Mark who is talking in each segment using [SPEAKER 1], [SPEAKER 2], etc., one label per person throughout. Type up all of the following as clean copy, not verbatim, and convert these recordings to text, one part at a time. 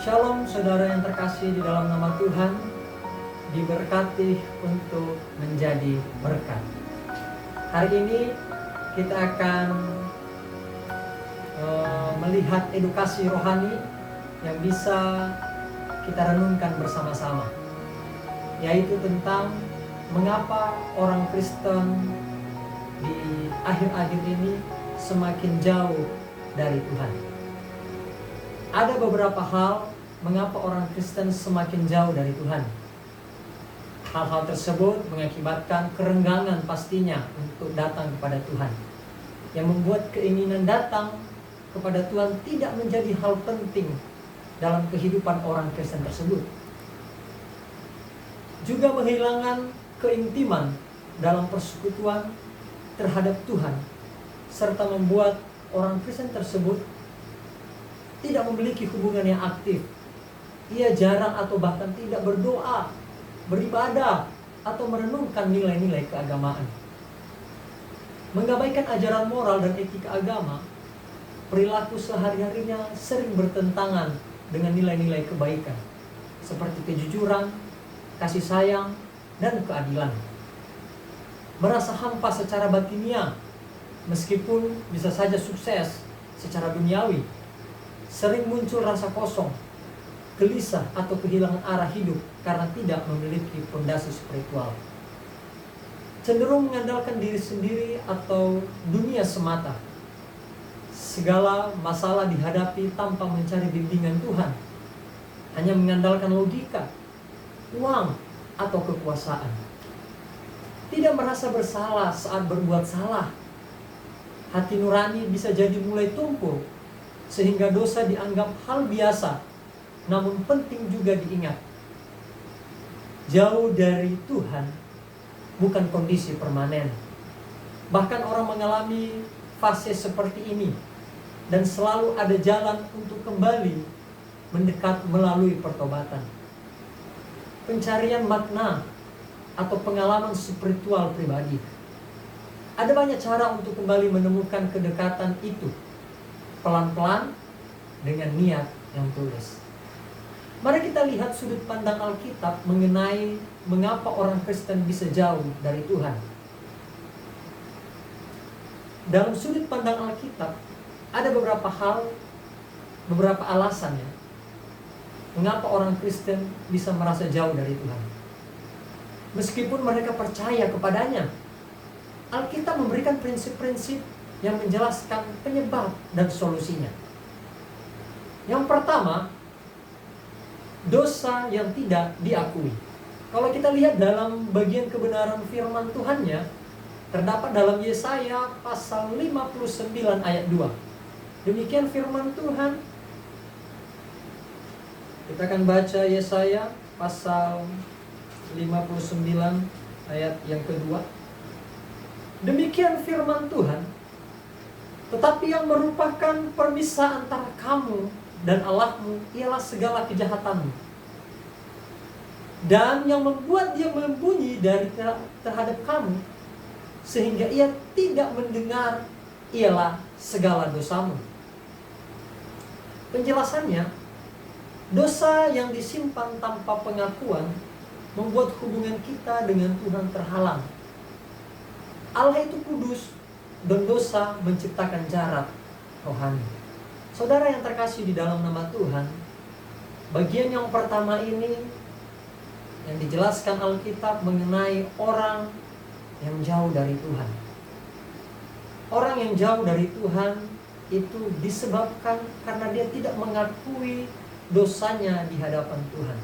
[SPEAKER 1] Shalom saudara yang terkasih di dalam nama Tuhan, diberkati untuk menjadi berkat. Hari ini kita akan melihat edukasi rohani yang bisa kita renungkan bersama-sama, yaitu tentang mengapa orang Kristen di akhir-akhir ini semakin jauh dari Tuhan. Ada beberapa hal mengapa orang Kristen semakin jauh dari Tuhan. Hal-hal tersebut mengakibatkan kerenggangan pastinya untuk datang kepada Tuhan, yang membuat keinginan datang kepada Tuhan tidak menjadi hal penting dalam kehidupan orang Kristen tersebut. Juga menghilangkan keintiman dalam persekutuan terhadap Tuhan, serta membuat orang Kristen tersebut tidak memiliki hubungan yang aktif. Ia jarang atau bahkan tidak berdoa, beribadah, atau merenungkan nilai-nilai keagamaan. Mengabaikan ajaran moral dan etika agama, perilaku sehari-harinya sering bertentangan dengan nilai-nilai kebaikan, seperti kejujuran, kasih sayang, dan keadilan. Merasa hampa secara batiniah, meskipun bisa saja sukses secara duniawi. Sering muncul rasa kosong, gelisah, atau kehilangan arah hidup karena tidak memiliki fondasi spiritual. Cenderung mengandalkan diri sendiri atau dunia semata. Segala masalah dihadapi tanpa mencari bimbingan Tuhan. Hanya mengandalkan logika, uang, atau kekuasaan. Tidak merasa bersalah saat berbuat salah. Hati nurani bisa jadi mulai tumpul, sehingga dosa dianggap hal biasa, namun penting juga diingat. Jauh dari Tuhan bukan kondisi permanen. Bahkan orang mengalami fase seperti ini, dan selalu ada jalan untuk kembali mendekat melalui pertobatan. Pencarian makna atau pengalaman spiritual pribadi. Ada banyak cara untuk kembali menemukan kedekatan itu, pelan-pelan dengan niat yang tulus. Mari kita lihat sudut pandang Alkitab mengenai mengapa orang Kristen bisa jauh dari Tuhan. Dalam sudut pandang Alkitab ada beberapa hal, beberapa alasan ya, mengapa orang Kristen bisa merasa jauh dari Tuhan. Meskipun mereka percaya kepadanya, Alkitab memberikan prinsip-prinsip yang menjelaskan penyebab dan solusinya. Yang pertama, dosa yang tidak diakui. Kalau kita lihat dalam bagian kebenaran firman Tuhannya, terdapat dalam Yesaya pasal 59 ayat 2. Demikian firman Tuhan. Kita akan baca Yesaya pasal 59 ayat yang kedua. Demikian firman Tuhan, tetapi yang merupakan permisah antara kamu dan Allahmu ialah segala kejahatanmu. Dan yang membuat dia membunyi dari terhadap kamu, sehingga ia tidak mendengar, ialah segala dosamu. Penjelasannya, dosa yang disimpan tanpa pengakuan membuat hubungan kita dengan Tuhan terhalang. Allah itu kudus, dan dosa menciptakan jarak rohani. Saudara yang terkasih di dalam nama Tuhan, bagian yang pertama ini yang dijelaskan Alkitab mengenai orang yang jauh dari Tuhan. Orang yang jauh dari Tuhan itu disebabkan karena dia tidak mengakui dosanya di hadapan Tuhan.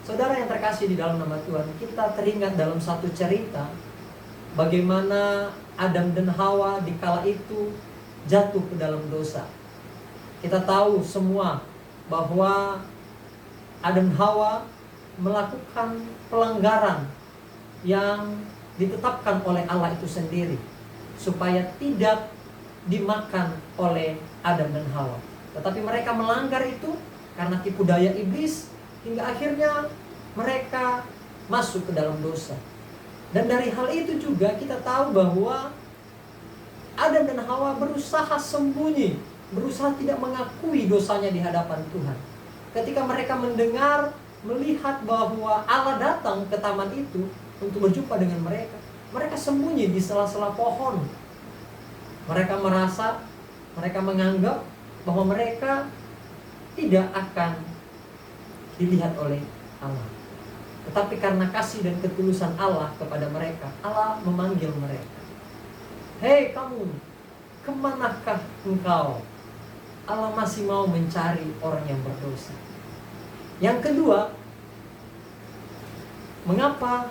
[SPEAKER 1] Saudara yang terkasih di dalam nama Tuhan, kita teringat dalam satu cerita bagaimana Adam dan Hawa di kala itu jatuh ke dalam dosa. Kita tahu semua bahwa Adam dan Hawa melakukan pelanggaran yang ditetapkan oleh Allah itu sendiri, supaya tidak dimakan oleh Adam dan Hawa. Tetapi mereka melanggar itu karena tipu daya iblis, hingga akhirnya mereka masuk ke dalam dosa. Dan dari hal itu juga kita tahu bahwa Adam dan Hawa berusaha sembunyi, berusaha tidak mengakui dosanya di hadapan Tuhan. ketika mereka mendengar, melihat bahwa Allah datang ke taman itu untuk berjumpa dengan mereka, mereka sembunyi di sela-sela pohon. Mereka menganggap bahwa mereka tidak akan dilihat oleh Allah. Tetapi karena kasih dan ketulusan Allah kepada mereka, Allah memanggil mereka. Hei kamu, kemanakah engkau? Allah masih mau mencari orang yang berdosa. Yang kedua, mengapa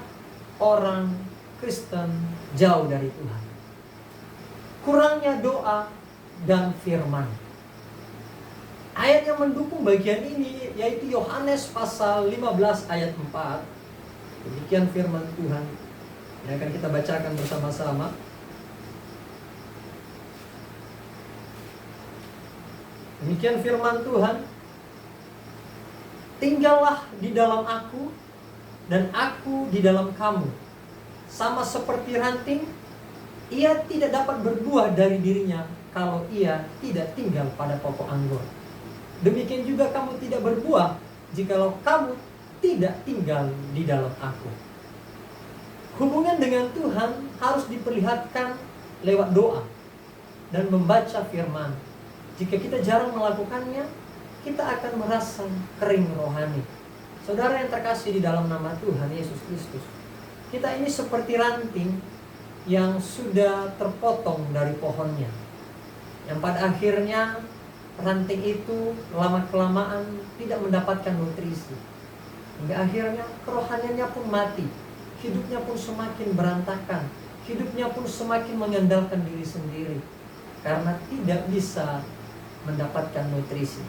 [SPEAKER 1] orang Kristen jauh dari Tuhan? Kurangnya doa dan firman. Ayat yang mendukung bagian ini yaitu Yohanes pasal 15 ayat 4. Demikian firman Tuhan yang akan kita bacakan bersama-sama. Demikian firman Tuhan, tinggallah di dalam aku dan aku di dalam kamu. Sama seperti ranting, ia tidak dapat berbuah dari dirinya kalau ia tidak tinggal pada pokok anggur. Demikian juga kamu tidak berbuah jikalau kamu tidak tinggal di dalam aku. Hubungan dengan Tuhan harus diperlihatkan lewat doa dan membaca firman. Jika kita jarang melakukannya, kita akan merasa kering rohani. Saudara yang terkasih di dalam nama Tuhan Yesus Kristus, kita ini seperti ranting yang sudah terpotong dari pohonnya, yang pada akhirnya ranting itu lama-kelamaan tidak mendapatkan nutrisi, hingga akhirnya kerohaniannya pun mati, hidupnya pun semakin berantakan, hidupnya pun semakin mengandalkan diri sendiri, karena tidak bisa mendapatkan nutrisi.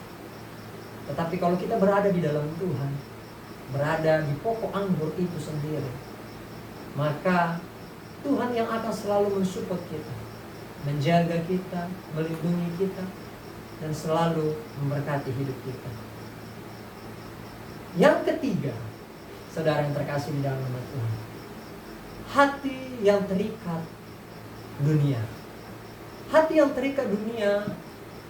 [SPEAKER 1] Tetapi kalau kita berada di dalam Tuhan, berada di pokok anggur itu sendiri, maka Tuhan yang akan selalu mensupport kita, menjaga kita, melindungi kita, dan selalu memberkati hidup kita. Yang ketiga, saudara yang terkasih di dalam nama Tuhan, hati yang terikat dunia. Hati yang terikat dunia,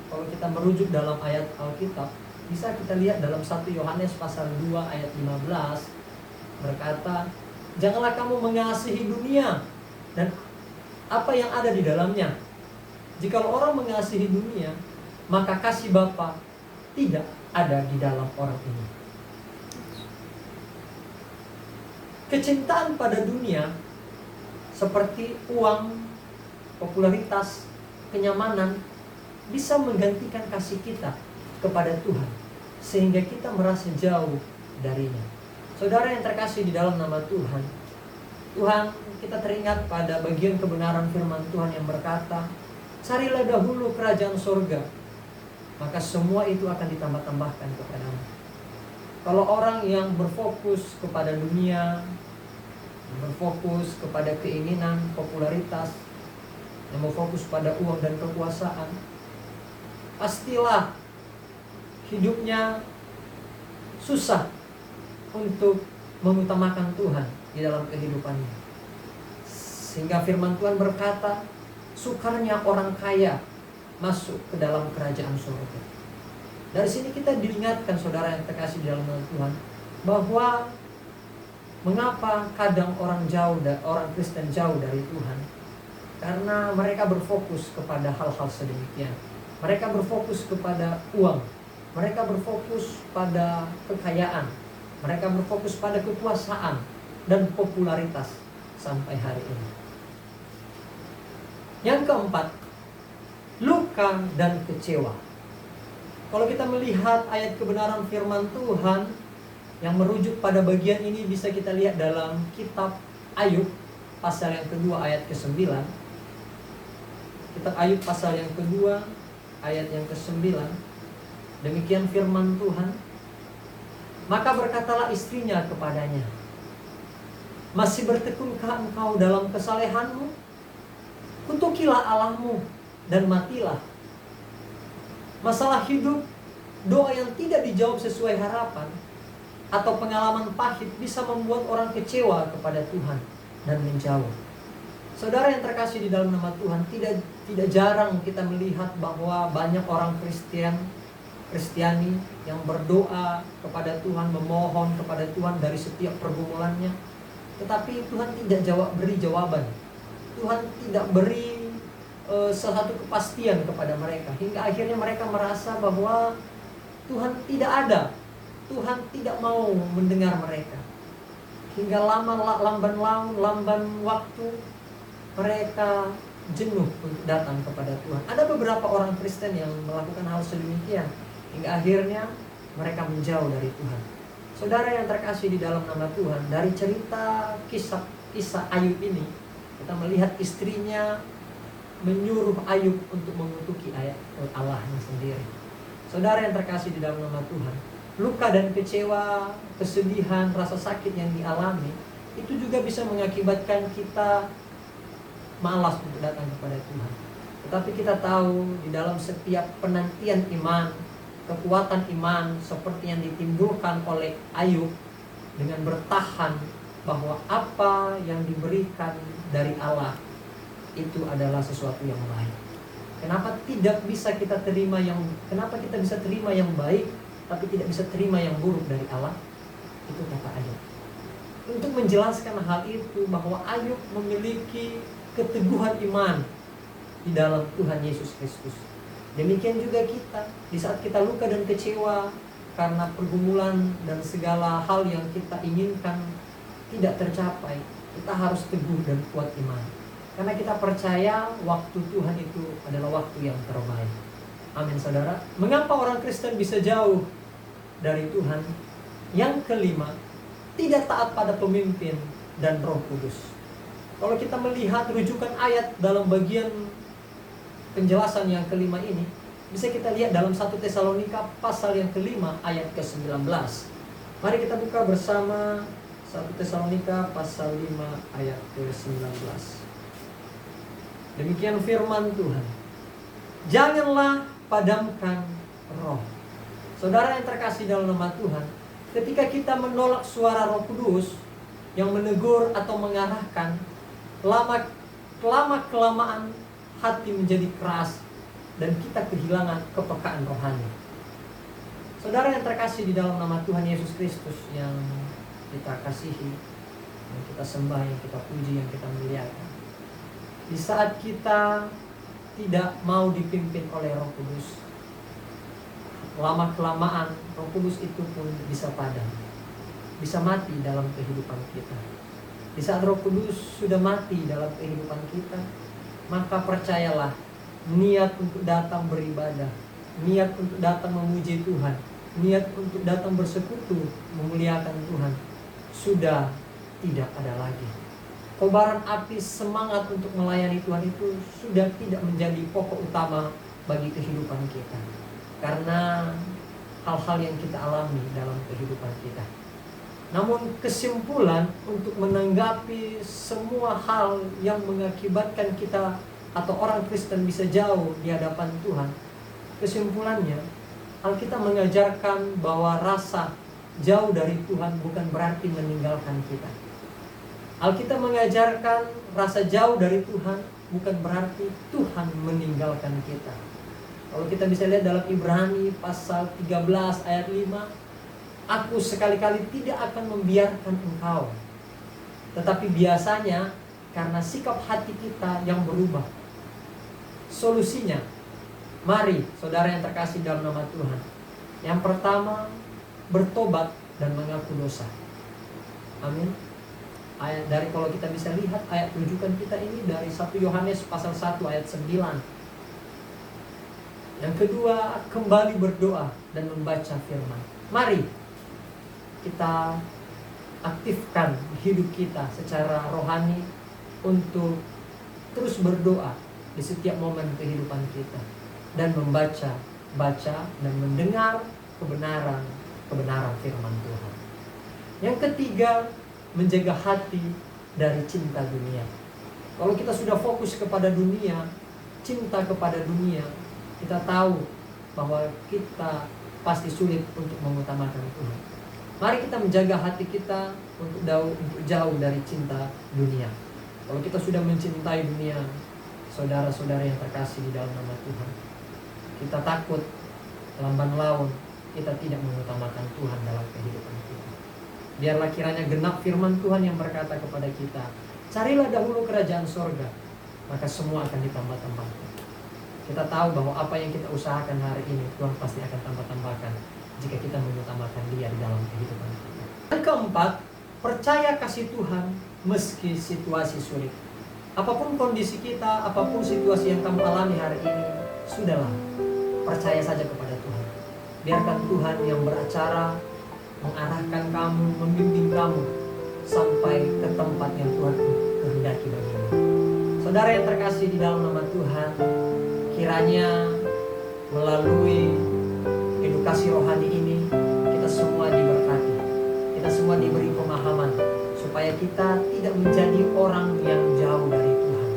[SPEAKER 1] kalau kita merujuk dalam ayat Alkitab, bisa kita lihat dalam 1 Yohanes pasal 2 ayat 15 berkata, janganlah kamu mengasihi dunia dan apa yang ada di dalamnya. Jikalau orang mengasihi dunia, maka kasih Bapa tidak ada di dalam orang ini. Kecintaan pada dunia seperti uang, popularitas, kenyamanan bisa menggantikan kasih kita kepada Tuhan, sehingga kita merasa jauh darinya. Saudara yang terkasih di dalam nama Tuhan, kita teringat pada bagian kebenaran firman Tuhan yang berkata, carilah dahulu kerajaan sorga, maka semua itu akan ditambah-tambahkan kepadamu. Kalau orang yang berfokus kepada dunia, berfokus kepada keinginan, popularitas, yang berfokus pada uang dan kekuasaan, pastilah hidupnya susah untuk mengutamakan Tuhan di dalam kehidupannya. Sehingga firman Tuhan berkata, sukarnya orang kaya masuk ke dalam kerajaan surga. Dari sini kita diingatkan, saudara yang terkasih di dalam Tuhan, bahwa mengapa kadang orang Kristen jauh dari Tuhan? Karena mereka berfokus kepada hal-hal sedemikian. Mereka berfokus kepada uang, mereka berfokus pada kekayaan, mereka berfokus pada kekuasaan dan popularitas sampai hari ini. Yang keempat, luka dan kecewa. Kalau kita melihat ayat kebenaran firman Tuhan yang merujuk pada bagian ini, bisa kita lihat dalam kitab Ayub pasal yang kedua ayat ke-9. Kitab Ayub pasal yang kedua ayat yang ke-9. Demikian firman Tuhan. Maka berkatalah istrinya kepadanya, masih bertekunkah engkau dalam kesalehanmu? Kutukilah Allahmu dan matilah. Masalah hidup, doa yang tidak dijawab sesuai harapan, atau pengalaman pahit bisa membuat orang kecewa kepada Tuhan dan menjauh. Saudara yang terkasih di dalam nama Tuhan, tidak jarang kita melihat bahwa banyak orang Kristen Kristiani yang berdoa kepada Tuhan, memohon kepada Tuhan dari setiap pergumulannya, tetapi Tuhan tidak beri jawaban. Tuhan tidak beri satu kepastian kepada mereka, hingga akhirnya mereka merasa bahwa Tuhan tidak ada, Tuhan tidak mau mendengar mereka. Hingga lamban waktu mereka jenuh untuk datang kepada Tuhan. Ada beberapa orang Kristen yang melakukan hal sedemikian, hingga akhirnya mereka menjauh dari Tuhan. Saudara yang terkasih di dalam nama Tuhan, dari cerita kisah Ayub ini, kita melihat istrinya menyuruh Ayub untuk mengutuki Allahnya sendiri. Saudara yang terkasih di dalam nama Tuhan, luka dan kecewa, kesedihan, rasa sakit yang dialami, itu juga bisa mengakibatkan kita malas untuk datang kepada Tuhan. Tetapi kita tahu di dalam setiap penantian iman, kekuatan iman seperti yang ditimbulkan oleh Ayub dengan bertahan bahwa apa yang diberikan dari Allah itu adalah sesuatu yang baik. Kenapa kita bisa terima yang baik tapi tidak bisa terima yang buruk dari Allah? Itu kata Ayub. Untuk menjelaskan hal itu, bahwa Ayub memiliki keteguhan iman di dalam Tuhan Yesus Kristus. Demikian juga kita, di saat kita luka dan kecewa karena pergumulan dan segala hal yang kita inginkan tidak tercapai, kita harus teguh dan kuat iman. Karena kita percaya waktu Tuhan itu adalah waktu yang terbaik. Amin, saudara. Mengapa orang Kristen bisa jauh dari Tuhan? Yang kelima, tidak taat pada pemimpin dan Roh Kudus. Kalau kita melihat rujukan ayat dalam bagian penjelasan yang kelima ini, bisa kita lihat dalam 1 Tesalonika pasal yang kelima ayat ke-19. Mari kita buka bersama 1 Tesalonika pasal 5 ayat ke-19. Demikian firman Tuhan. Janganlah padamkan roh. Saudara yang terkasih dalam nama Tuhan, ketika kita menolak suara Roh Kudus yang menegur atau mengarahkan, lama-kelamaan hati menjadi keras dan kita kehilangan kepekaan rohani. Saudara yang terkasih di dalam nama Tuhan Yesus Kristus yang kita kasihi, yang kita sembah, yang kita puji, yang kita muliakan. Di saat kita tidak mau dipimpin oleh Roh Kudus, lama-kelamaan Roh Kudus itu pun bisa padam, bisa mati dalam kehidupan kita. Di saat Roh Kudus sudah mati dalam kehidupan kita, maka percayalah, niat untuk datang beribadah, niat untuk datang memuji Tuhan, niat untuk datang bersekutu memuliakan Tuhan sudah tidak ada lagi. Kobaran api semangat untuk melayani Tuhan itu sudah tidak menjadi pokok utama bagi kehidupan kita, karena hal-hal yang kita alami dalam kehidupan kita. Namun kesimpulan untuk menanggapi semua hal yang mengakibatkan kita atau orang Kristen bisa jauh di hadapan Tuhan, kesimpulannya Alkitab mengajarkan bahwa rasa jauh dari Tuhan bukan berarti meninggalkan kita. Alkitab mengajarkan rasa jauh dari Tuhan bukan berarti Tuhan meninggalkan kita. Kalau kita bisa lihat dalam Ibrani pasal 13 ayat 5, aku sekali-kali tidak akan membiarkan engkau. Tetapi biasanya karena sikap hati kita yang berubah. Solusinya, mari saudara yang terkasih dalam nama Tuhan. Yang pertama, bertobat dan mengaku dosa. Amin. Ayat dari, kalau kita bisa lihat ayat rujukan kita ini dari 1 Yohanes pasal 1 ayat 9. Yang kedua, kembali berdoa dan membaca firman. Mari kita aktifkan hidup kita secara rohani untuk terus berdoa di setiap momen kehidupan kita dan membaca dan mendengar kebenaran firman Tuhan. Yang ketiga, menjaga hati dari cinta dunia. Kalau kita sudah fokus kepada dunia, cinta kepada dunia, kita tahu bahwa kita pasti sulit untuk mengutamakan Tuhan. Mari kita menjaga hati kita untuk jauh dari cinta dunia. Kalau kita sudah mencintai dunia, saudara-saudara yang terkasih di dalam nama Tuhan, kita takut lamban laun kita tidak mengutamakan Tuhan dalam kehidupan kita. Biarlah kiranya genap firman Tuhan yang berkata kepada kita, carilah dahulu kerajaan sorga, maka semua akan ditambah-tambahkan. Kita tahu bahwa apa yang kita usahakan hari ini, Tuhan pasti akan tambah-tambahkan jika kita mengutamakan Dia di dalam kehidupan kita. Yang keempat, percaya kasih Tuhan meski situasi sulit. Apapun kondisi kita, apapun situasi yang kamu alami hari ini, sudahlah, percaya saja kepada Tuhan. Biarkan Tuhan yang beracara mengarahkan kamu, membimbing kamu sampai ke tempat yang Tuhan kehendaki bagimu. Saudara yang terkasih di dalam nama Tuhan, kiranya melalui edukasi rohani ini kita semua diberkati, kita semua diberi pemahaman supaya kita tidak menjadi orang yang jauh dari Tuhan.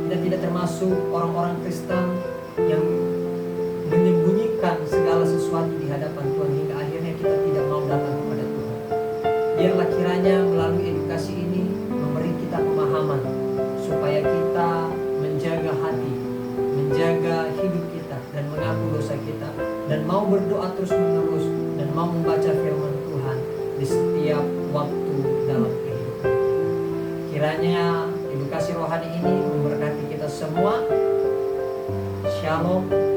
[SPEAKER 1] Kita tidak termasuk orang-orang Kristen yang menyembunyikan segala sesuatu di hadapan Tuhan hingga akhirnya kita tidak mau datang kepada Tuhan. Biarlah kiranya melalui edukasi ini memberi kita pemahaman supaya kita menjaga hati, menjaga hidup kita dan mengaku dosa kita dan mau berdoa terus-menerus dan mau membaca firman Tuhan di setiap waktu dalam kehidupan kita. Kiranya edukasi rohani ini memberkati kita semua. Shalom.